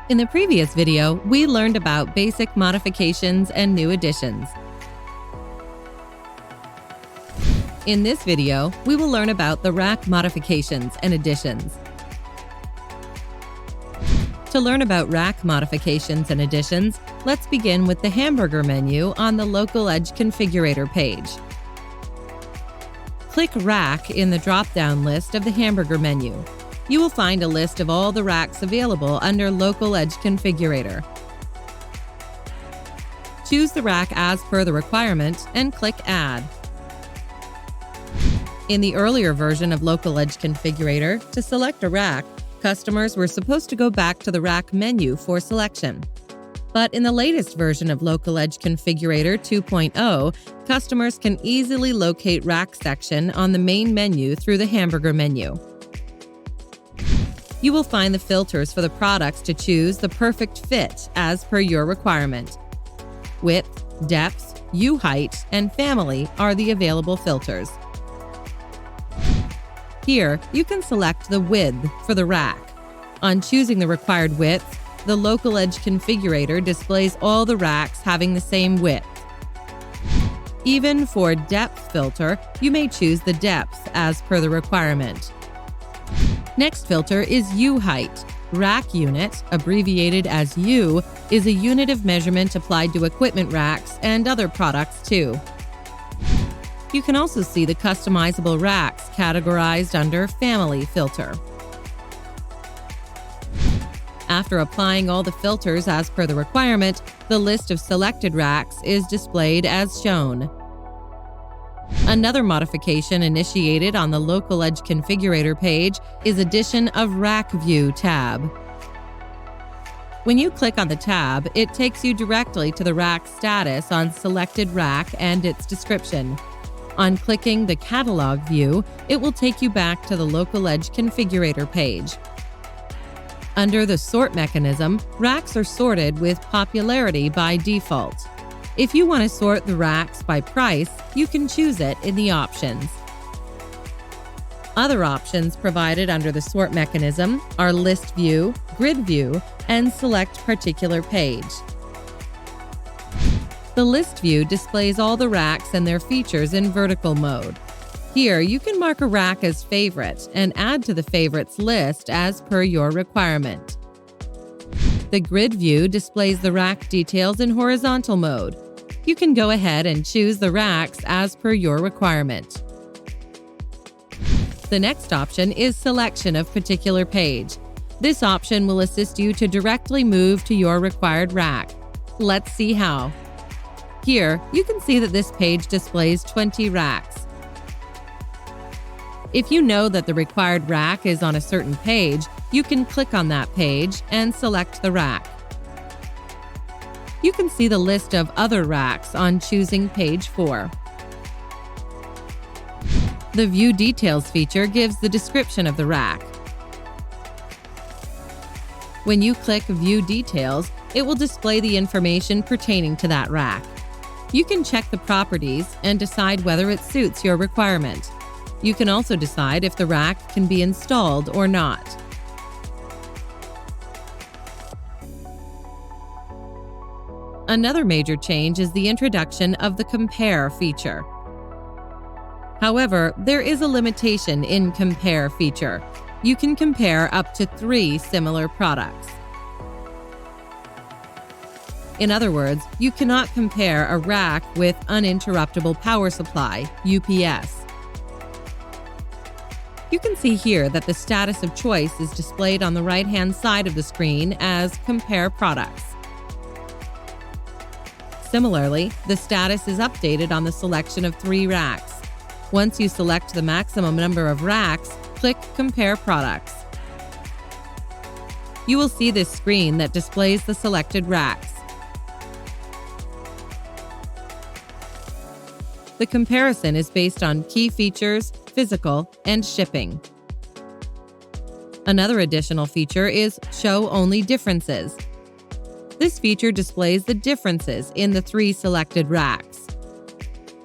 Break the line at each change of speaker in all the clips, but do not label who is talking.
In the previous video, we learned about basic modifications and new additions. In this video, we will learn about the rack modifications and additions. To learn about rack modifications and additions, let's begin with the hamburger menu on the Local Edge Configurator page. Click Rack in the drop-down list of the hamburger menu. You will find a list of all the racks available under Local Edge Configurator. Choose the rack as per the requirement and click Add. In the earlier version of Local Edge Configurator, to select a rack, customers were supposed to go back to the rack menu for selection. But in the latest version of Local Edge Configurator 2.0, customers can easily locate rack section on the main menu through the hamburger menu. You will find the filters for the products to choose the perfect fit as per your requirement. Width, depth, U-height, and family are the available filters. Here, you can select the width for the rack. On choosing the required width, the Local Edge Configurator displays all the racks having the same width. Even for depth filter, you may choose the depth as per the requirement. Next filter is U-height. Rack unit, abbreviated as U, is a unit of measurement applied to equipment racks and other products too. You can also see the customizable racks categorized under Family filter. After applying all the filters as per the requirement, the list of selected racks is displayed as shown. Another modification initiated on the Local Edge Configurator page is addition of Rack View tab. When you click on the tab, it takes you directly to the rack status on selected rack and its description. On clicking the Catalog view, it will take you back to the Local Edge Configurator page. Under the Sort mechanism, racks are sorted with popularity by default. If you want to sort the racks by price, you can choose it in the options. Other options provided under the Sort mechanism are List View, Grid View, and Select Particular Page. The List View displays all the racks and their features in vertical mode. Here, you can mark a rack as favorite and add to the favorites list as per your requirement. The Grid View displays the rack details in horizontal mode. You can go ahead and choose the racks as per your requirement. The next option is Selection of Particular Page. This option will assist you to directly move to your required rack. Let's see how. Here, you can see that this page displays 20 racks. If you know that the required rack is on a certain page, you can click on that page and select the rack. You can see the list of other racks on choosing page 4. The View Details feature gives the description of the rack. When you click View Details, it will display the information pertaining to that rack. You can check the properties and decide whether it suits your requirement. You can also decide if the rack can be installed or not. Another major change is the introduction of the Compare feature. However, there is a limitation in Compare feature. You can compare up to 3 similar products. In other words, you cannot compare a rack with uninterruptible power supply, UPS. You can see here that the status of choice is displayed on the right-hand side of the screen as Compare Products. Similarly, the status is updated on the selection of 3 racks. Once you select the maximum number of racks, click Compare Products. You will see this screen that displays the selected racks. The comparison is based on key features, physical, and shipping. Another additional feature is Show Only Differences. This feature displays the differences in the 3 selected racks.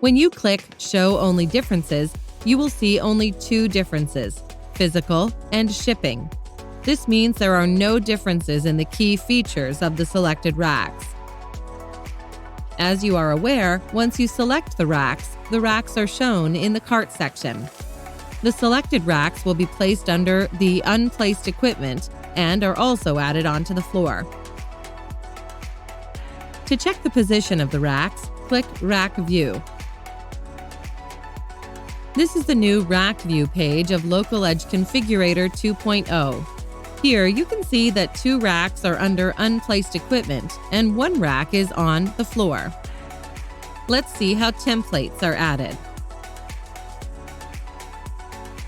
When you click Show Only Differences, you will see only 2 differences, physical and shipping. This means there are no differences in the key features of the selected racks. As you are aware, once you select the racks are shown in the cart section. The selected racks will be placed under the unplaced equipment and are also added onto the floor. To check the position of the racks, click Rack View. This is the new Rack View page of Local Edge Configurator 2.0. Here you can see that 2 racks are under unplaced equipment and 1 rack is on the floor. Let's see how templates are added.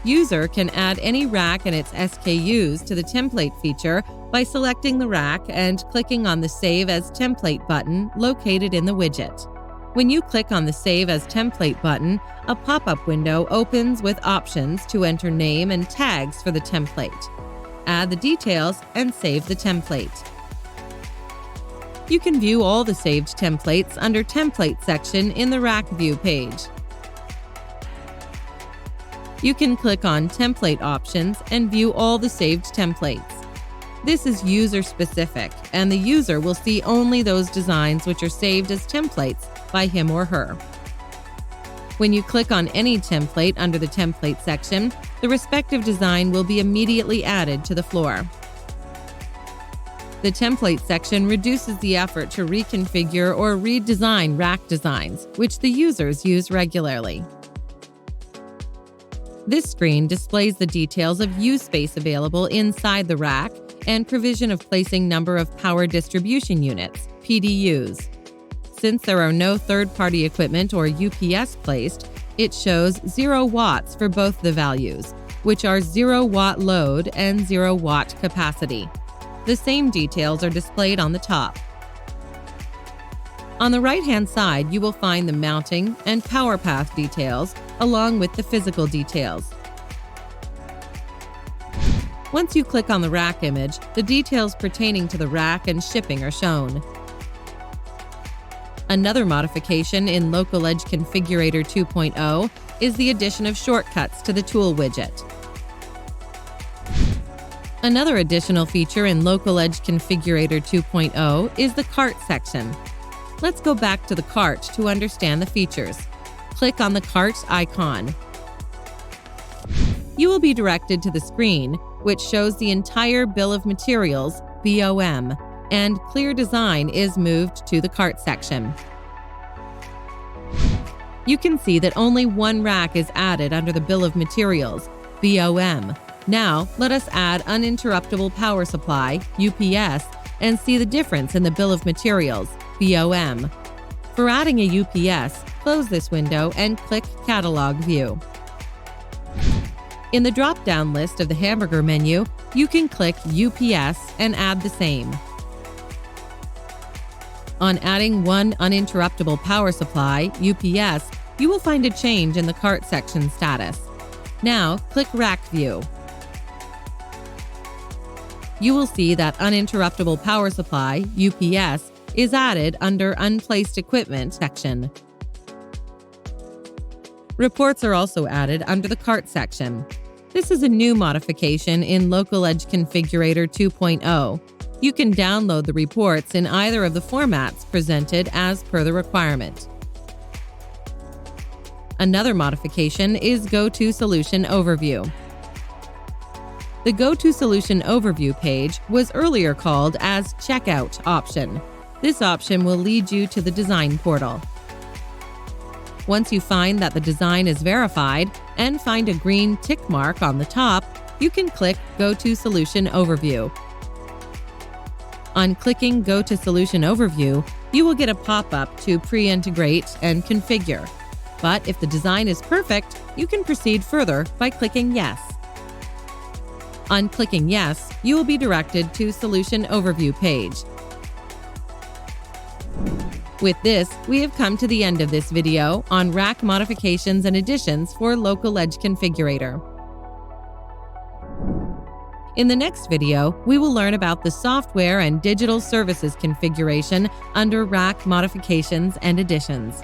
User can add any rack and its SKUs to the template feature by selecting the rack and clicking on the Save as Template button located in the widget. When you click on the Save as Template button, a pop-up window opens with options to enter name and tags for the template. Add the details and save the template. You can view all the saved templates under Template section in the Rack View page. You can click on Template Options and view all the saved templates. This is user-specific, and the user will see only those designs which are saved as templates by him or her. When you click on any template under the Template section, the respective design will be immediately added to the floor. The Template section reduces the effort to reconfigure or redesign rack designs, which the users use regularly. This screen displays the details of U-space available inside the rack and provision of placing number of power distribution units, PDUs. Since there are no third-party equipment or UPS placed, it shows 0 watts for both the values, which are 0 watt load and 0 watt capacity. The same details are displayed on the top. On the right-hand side, you will find the mounting and power path details, along with the physical details. Once you click on the rack image, the details pertaining to the rack and shipping are shown. Another modification in Local Edge Configurator 2.0 is the addition of shortcuts to the tool widget. Another additional feature in Local Edge Configurator 2.0 is the cart section. Let's go back to the cart to understand the features. Click on the cart icon. You will be directed to the screen, which shows the entire bill of materials, BOM, and Clear Design is moved to the cart section. You can see that only 1 rack is added under the bill of materials, BOM. Now, let us add uninterruptible power supply, UPS, and see the difference in the bill of materials, BOM. For adding a UPS, close this window and click Catalog View. In the drop-down list of the hamburger menu, you can click UPS and add the same. On adding 1 uninterruptible power supply, UPS, you will find a change in the cart section status. Now, click Rack View. You will see that uninterruptible power supply, UPS, is added under Unplaced Equipment section. Reports are also added under the cart section. This is a new modification in Local Edge Configurator 2.0. You can download the reports in either of the formats presented as per the requirement. Another modification is Go-To Solution Overview. The Go-To Solution Overview page was earlier called as Checkout option. This option will lead you to the design portal. Once you find that the design is verified and find a green tick mark on the top, you can click Go-To Solution Overview. On clicking Go to Solution Overview, you will get a pop-up to pre-integrate and configure. But if the design is perfect, you can proceed further by clicking Yes. On clicking Yes, you will be directed to Solution Overview page. With this, we have come to the end of this video on rack modifications and additions for Local Edge Configurator. In the next video, we will learn about the software and digital services configuration under rack modifications and additions.